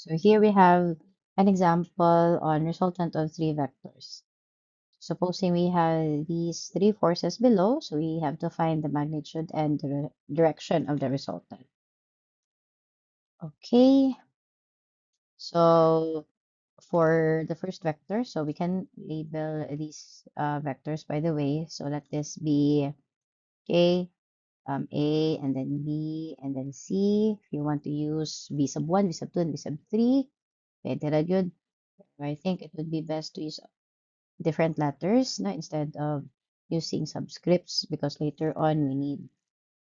So here we have an example on resultant of three vectors. Supposing we have these three forces below, so we have to find the magnitude and the direction of the resultant. Okay, so for the first vector, so we can label these vectors by the way. So let this be A, A, and then B, and then C. If you want to use V sub 1, V sub 2, and V sub 3, pwede ra yun. I think it would be best to use different letters no, instead of using subscripts because later on we need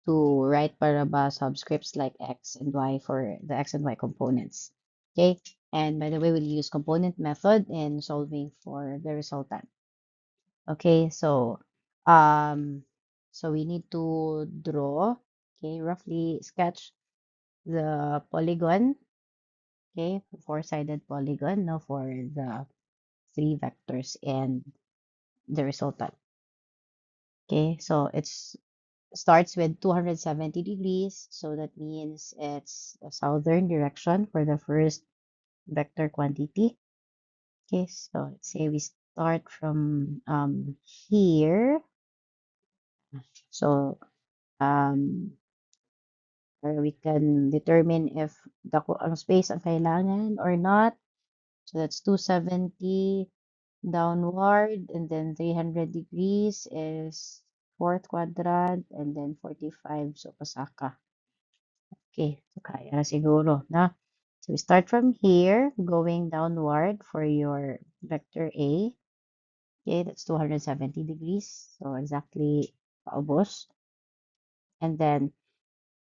to write para ba subscripts like x and y for the x and y components. Okay, and by the way, we'll use component method in solving for the resultant. Okay, um, so we need to draw, okay, roughly sketch the polygon, okay, four-sided polygon, no, for the three vectors and the resultant. Okay, so it's starts with 270 degrees, so that means it's a southern direction for the first vector quantity. Okay, so let's say we start from here. So or we can determine if dako ang space ang kailangan or not. So that's 270 downward, and then 300 degrees is fourth quadrant, and then 45 so pasaka. Okay, so kaya na siguro, na? So we start from here, going downward for your vector A. Okay, that's 270 degrees, so exactly paubos. And then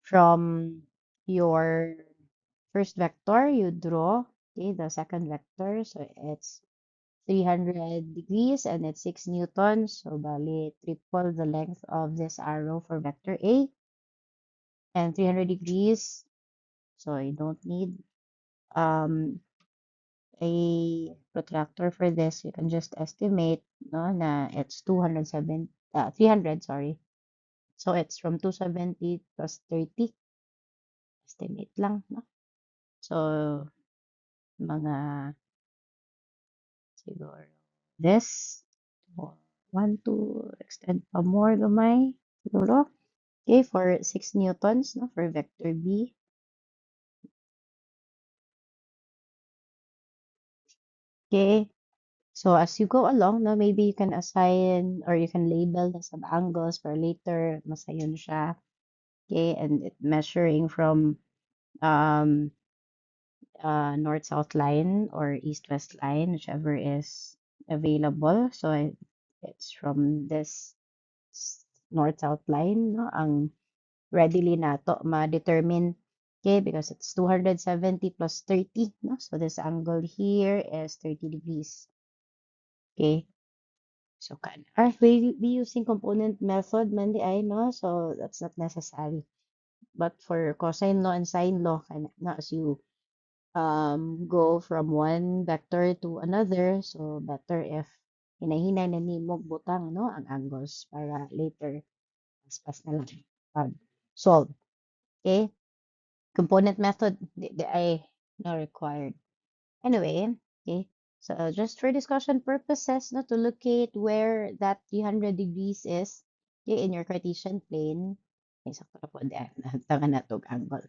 from your first vector, you draw, okay, the second vector, so it's 300 degrees and it's 6 newtons. So bali, triple the length of this arrow for vector A. And 300 degrees, so you don't need um, a protractor for this. You can just estimate no, na it's 300, sorry. So it's from 270 plus 30. Estimate lang. No? So, mga siguro this. Want to extend pa more gamay. Siguro. Okay, for 6 newtons, no, for vector B. Okay, so as you go along, no, maybe you can assign or you can label the sub-angles for later, masayon siya. Okay, and it measuring from um, north-south line or east-west line, whichever is available. So it's from this north-south line, no, ang readily nato ma-determine. Okay, because it's 270 plus 30, no? So this angle here is 30 degrees. Okay, so can we be using component method, Mandy, I know, so that's not necessary. But for cosine law and sine law, na as you go from one vector to another, so better if hinahinay na nimog butang no ang angles para later pas na lang solve. Okay, component method di ay not required. Anyway, okay. So just for discussion purposes, no, to locate where that 300 degrees is, okay, in your Cartesian plane. Okay, sakto na po tangan na tog angle.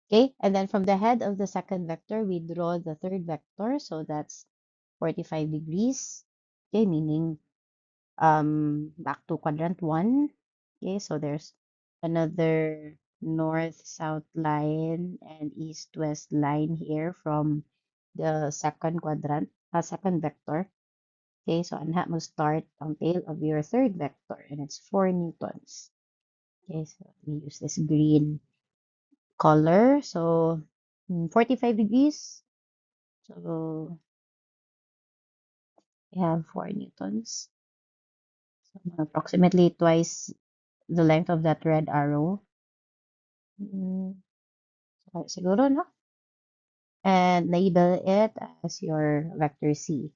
Okay, and then from the head of the second vector, we draw the third vector. So that's 45 degrees. Okay, meaning back to quadrant 1. Okay, so there's another north-south line and east-west line here from the second quadrant, second vector. Okay, so anha mo start ang tail of your third vector, and it's 4 newtons. Okay, so we use this green color. So 45 degrees. So we have 4 newtons. So approximately twice the length of that red arrow. So siguro, no? And label it as your vector C.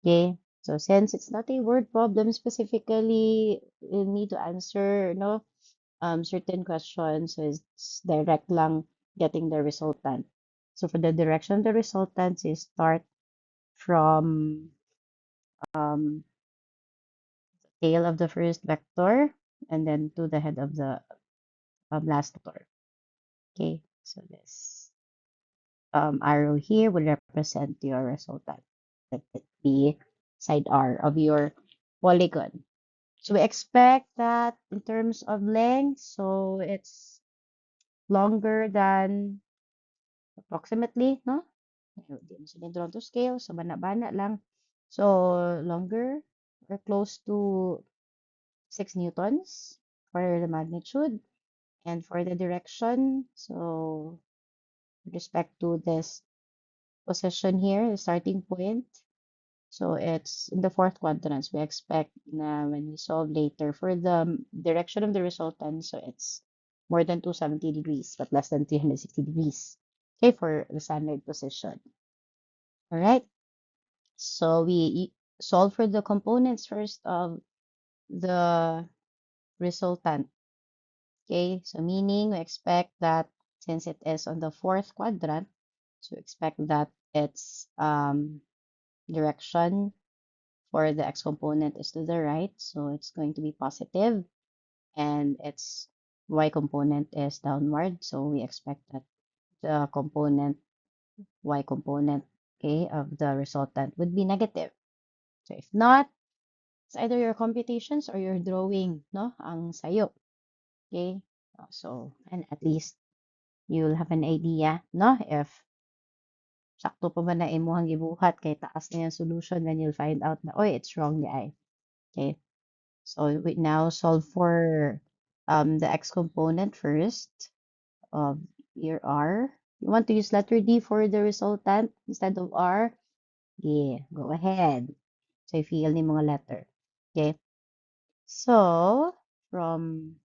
Okay? So since it's not a word problem specifically, you need to answer, no, certain questions. So it's direct lang getting the resultant. So for the direction of the resultant, you start from um, tail of the first vector and then to the head of the last vector. Okay, so this arrow here would represent your resultant. That would be side R of your polygon. So we expect that in terms of length, so it's longer than approximately, no? Di mo sila drawn to scale, so bana-bana lang. So longer or close to 6 newtons for the magnitude and for the direction. So with respect to this position here, the starting point. So it's in the fourth quadrant. We expect na when we solve later for the direction of the resultant, so it's more than 270 degrees, but less than 360 degrees. Okay, for the standard position. All right. So we solve for the components first of the resultant. Okay, so meaning we expect that since it is on the fourth quadrant, so expect that its direction for the x component is to the right, so it's going to be positive, and its y component is downward, so we expect that the component y component, okay, of the resultant would be negative. So if not, it's either your computations or your drawing, no, ang sayo. Okay, so and at least you'll have an idea, no, if sakto pa ba na imuhang gibuhat kay taas na yung solution, then you'll find out na, oy, it's wrong di ay. Okay, so we now solve for the x component first of your r. You want to use letter D for the resultant instead of r? Yeah, go ahead. So, i-fill ni mga letter. Okay, so from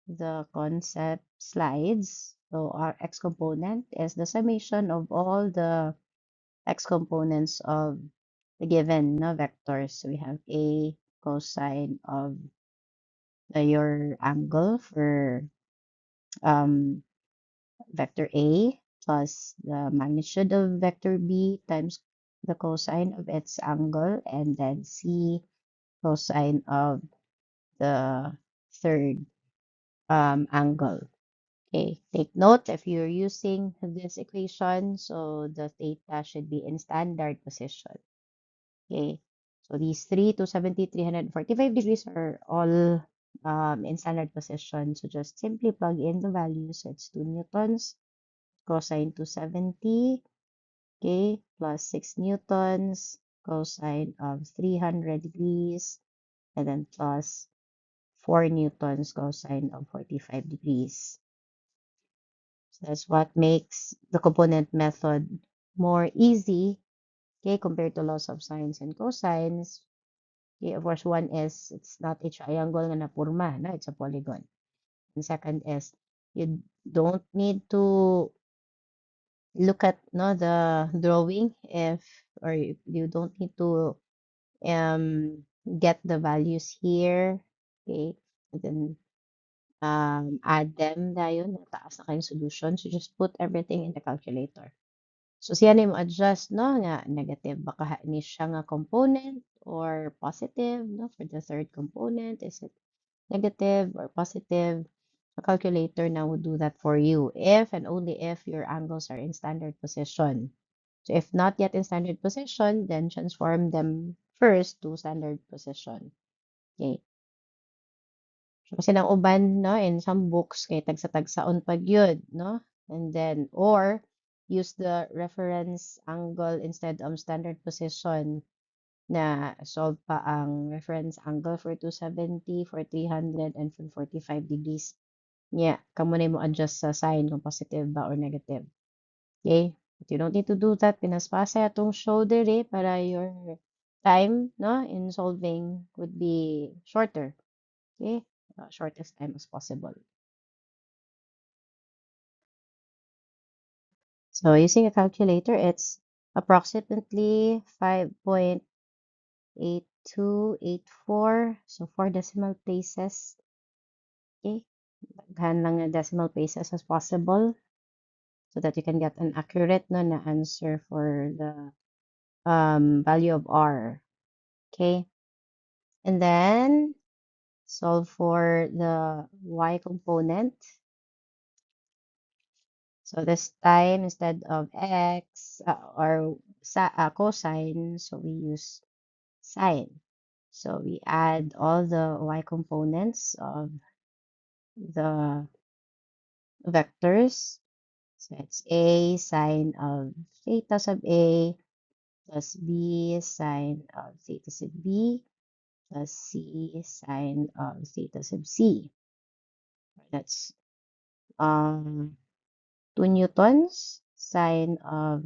the concept slides, so our x component is the summation of all the x components of the given no, vectors. So we have a cosine of your angle for um, vector A plus the magnitude of vector B times the cosine of its angle, and then C cosine of the third angle. Okay, take note if you're using this equation, so the theta should be in standard position. Okay, so these 370, 345 degrees are all in standard position. So just simply plug in the values. So it's 2 newtons cosine 270, okay, plus 6 newtons cosine of 300 degrees, and then plus 4 newtons cosine of 45 degrees. So that's what makes the component method more easy, okay, compared to laws of sines and cosines. Okay, of course, one is it's not a triangle na napurma, no? It's a polygon. And second is you don't need to look at no the drawing if or you don't need to get the values here, okay, and then add them dayon taas na kayong solution, so just put everything in the calculator. So siya na mo adjust no nga negative baka ni siya nga component or positive, no, for the third component is it negative or positive. A calculator now would do that for you if and only if your angles are in standard position. So if not yet in standard position, then transform them first to standard position. Okay. So kasi nang uban, no, in some books, kay tagsa-tagsaon pag yun, no? And then, or use the reference angle instead of standard position na solve pa ang reference angle for 270, for 300, and for 45 degrees. Yeah, kamo na mo adjust sa sign kung positive ba or negative. Okay? But you don't need to do that. Pinaspasa atong show dere para your time no in solving would be shorter. Okay? Shortest time as possible. So using a calculator, it's approximately 5.8284. So 4 decimal places. Okay? Daghan lang nga decimal places as possible. so that you can get an accurate no, na answer for the value of r. Okay, and then solve for the y component. So this time, instead of x or cosine, so we use sine. So we add all the y components of the vectors. So it's a sine of theta sub a plus b sine of theta sub b plus c sine of theta sub c. That's 2 newtons sine of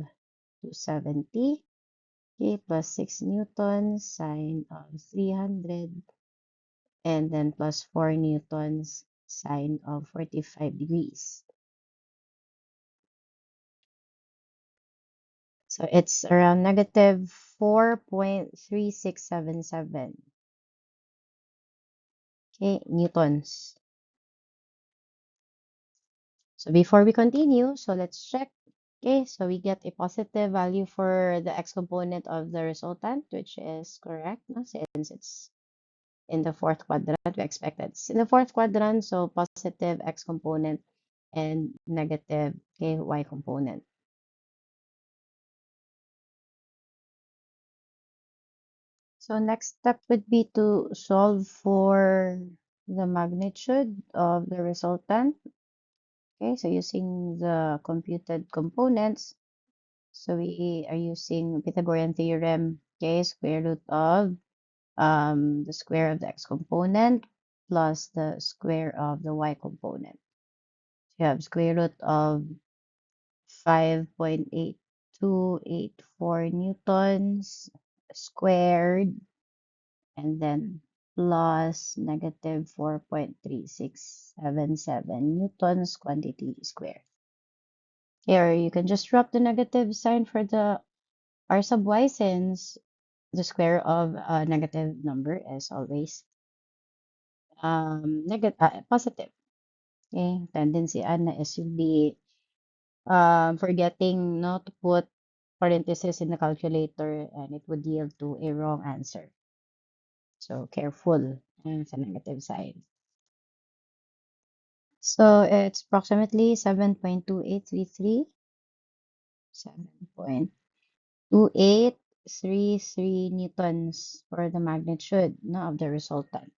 270. Okay, plus 6 newtons sine of 300, and then plus 4 newtons sine of 45 degrees. So it's around negative 4.3677. Okay, newtons. So before we continue, so let's check. Okay, so we get a positive value for the x component of the resultant, which is correct, no? Since it's in the fourth quadrant, we expect it's in the fourth quadrant, so positive x component and negative y component. So next step would be to solve for the magnitude of the resultant. Okay, so using the computed components, so we are using Pythagorean theorem. Okay, square root of the square of the x component plus the square of the y component. You have square root of 5.8284 newtons squared, and then plus negative 4.3677 newtons quantity squared. Here, you can just drop the negative sign for the r sub y, since the square of a negative number is always positive. Okay, tendency na is you'll be forgetting not to put parentheses in the calculator, and it would yield to a wrong answer. So careful sa negative side. So it's approximately 7.2833, 7.2833 newtons for the magnitude no, of the resultant.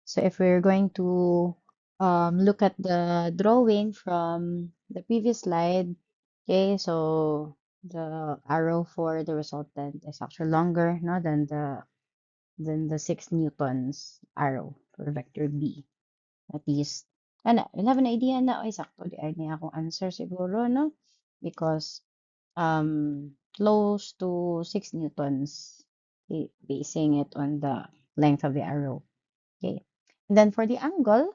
So if we're going to look at the drawing from the previous slide, okay, so the arrow for the resultant is actually longer no, than the 6 newtons arrow for vector B. At least, you'll have an idea na, ay, sakto, di ay niya akong answer siguro, no? Because, close to 6 newtons, okay, basing it on the length of the arrow. Okay. And then for the angle,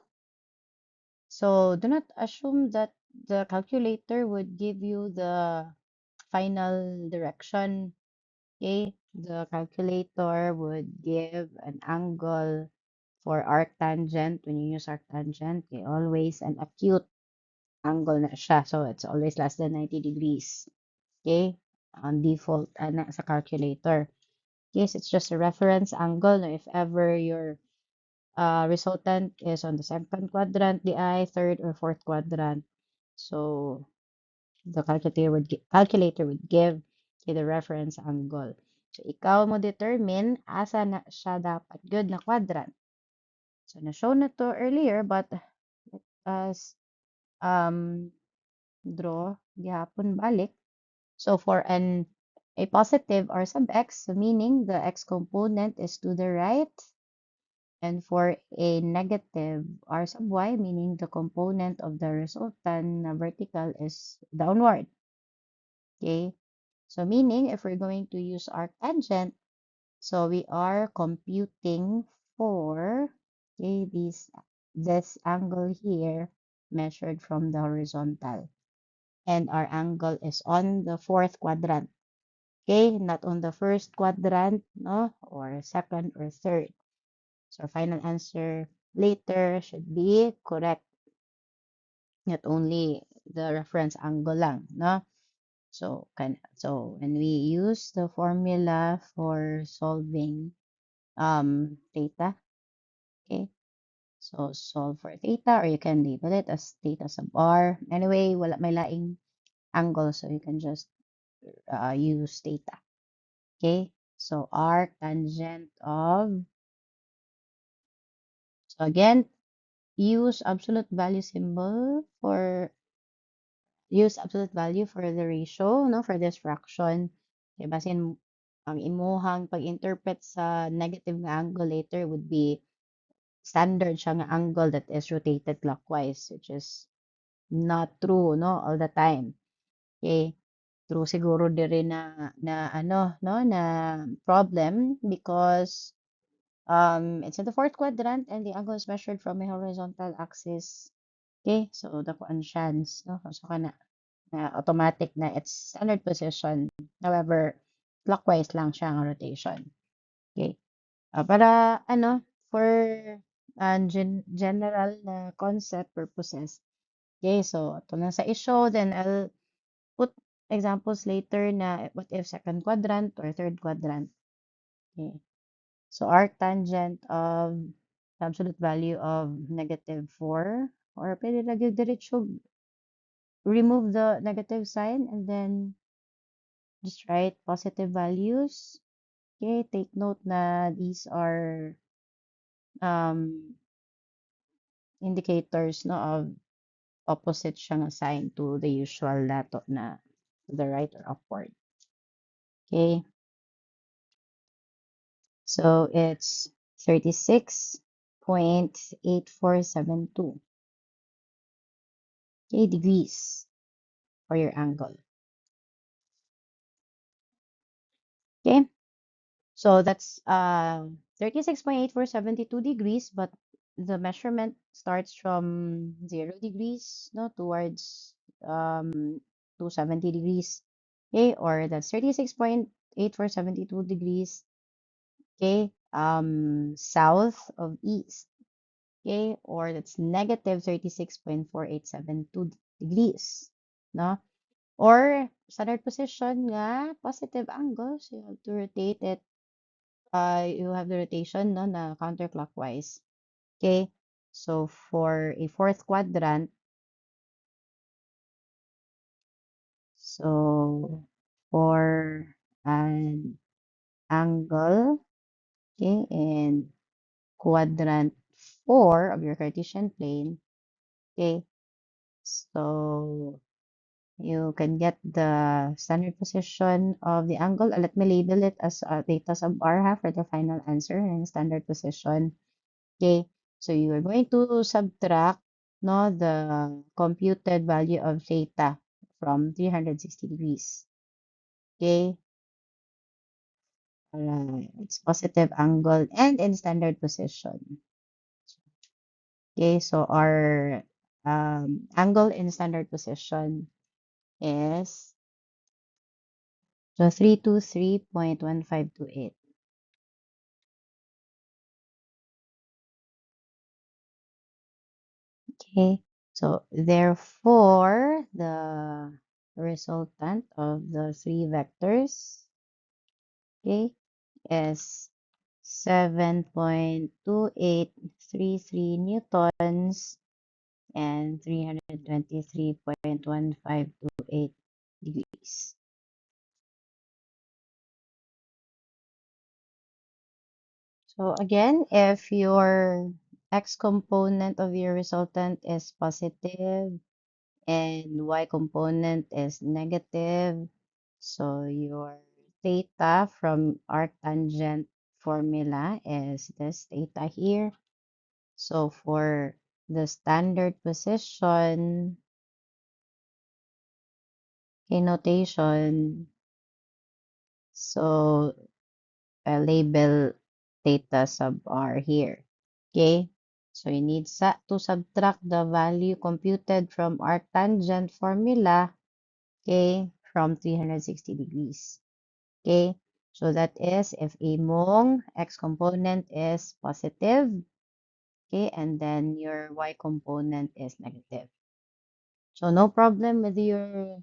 so do not assume that the calculator would give you the final direction. Okay, the calculator would give an angle for arctangent. When you use arctangent, okay, always an acute angle na siya. So it's always less than 90 degrees. Okay, on default sa calculator. Yes, it's just a reference angle. Now, if ever your resultant is on the second quadrant, the third or fourth quadrant, so the calculator would give you the reference angle. So, ikaw mo determine asa na siya dapat good na quadrant. So, na-show na to earlier, but let us draw gihapon balik. So, for a positive r sub x, so meaning the x component is to the right, and for a negative r sub y, meaning the component of the resultant na vertical is downward. Okay, so meaning if we're going to use arctangent, so we are computing for okay, this angle here measured from the horizontal, and our angle is on the fourth quadrant. Okay, not on the first quadrant, no, or second or third. So our final answer later should be correct. Not only the reference angle lang, no? So when we use the formula for solving theta, okay? So solve for theta, or you can label it as theta sub r. Anyway, wala may laing angle, so you can just use theta. Okay? So arc tangent of, so again, use absolute value symbol for, use absolute value for the ratio, no, for this fraction. Okay, basin ang imuhang pag-interpret sa negative nga angle later would be standard siya nga angle that is rotated clockwise, which is not true, no, all the time. Okay? True siguro diri na ano, no, na problem because it's in the fourth quadrant and the angle is measured from a horizontal axis. Okay? So the chance, no? So kana na automatic na it's standard position. However, clockwise lang siya ang rotation. Okay? Para ano, for general na concept purposes. Okay, so ito na sa issue, then I'll put examples later na what if second quadrant or third quadrant. Okay. So arc tangent of the absolute value of -4, or pwede lagi diretso remove the negative sign and then just write positive values. Okay, take note na these are um, indicators, no, of opposite siyang assigned to the usual dato na to the right or upward. Okay, so it's 36.8472, okay, degrees for your angle. Okay, so that's 36.8472 degrees, but the measurement starts from 0 degrees, no, towards 270 degrees. Okay, or that's 36.8472 degrees, okay, south of east, okay, or that's negative 36.4872 degrees, no? Or standard position nga positive angle, so you have to rotate it, you have the rotation, no, na counterclockwise. Okay, so for a fourth quadrant, so for an angle, okay, in quadrant 4 of your Cartesian plane, okay, so you can get the standard position of the angle. Let me label it as theta sub r half for the final answer and standard position. Okay, so you are going to subtract, no, the computed value of theta from 360 degrees. Okay, it's positive angle and in standard position. Okay, so our angle in standard position is so 323.1528. Okay, so therefore the resultant of the three vectors, okay, is 7.2833 newtons and 323.1528 degrees. So again, if your x component of your resultant is positive and y component is negative, so your theta from arctangent formula is this theta here. So for the standard position, okay, notation, so label theta sub r here. Okay, so you need to subtract the value computed from arctangent formula, okay, from 360 degrees. Okay, so that is if imong x component is positive, okay, and then your y component is negative. So no problem with your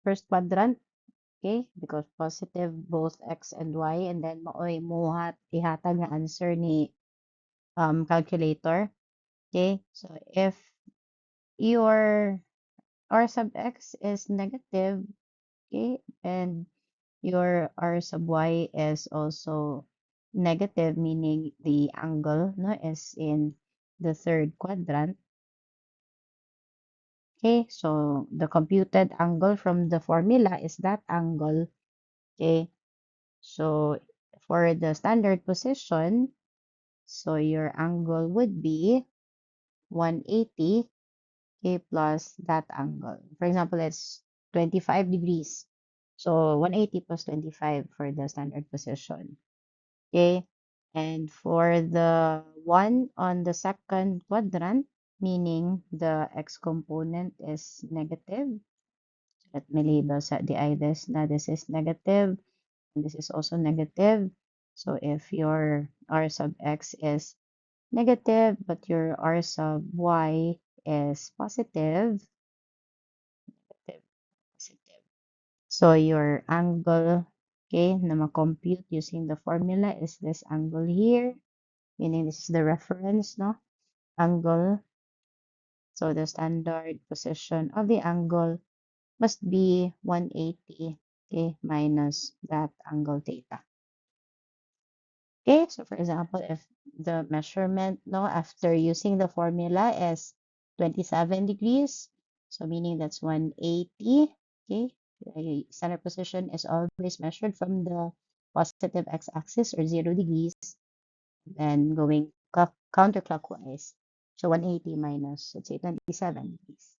first quadrant, okay? Because positive both x and y, and then maoy ihatag nga answer ni calculator. Okay? So if your r sub x is negative, okay, and your r sub y is also negative, meaning the angle no is in the third quadrant. Okay, so the computed angle from the formula is that angle. Okay, so for the standard position, so your angle would be 180, okay, plus that angle. For example, it's 25 degrees. So 180 plus 25 for the standard position. Okay. And for the one on the second quadrant, meaning the x component is negative. Let me label sa di this na this is negative and this is also negative. So if your r sub x is negative, but your r sub y is positive, positive. So your angle, okay, na ma-compute using the formula is this angle here, meaning this is the reference, no? Angle. So the standard position of the angle must be 180, okay, minus that angle theta. Okay, so for example, if the measurement, no, after using the formula is 27 degrees, so meaning that's 180, okay, the center position is always measured from the positive x-axis or 0 degrees, and going counterclockwise. So 180 minus, let's say, 27 degrees.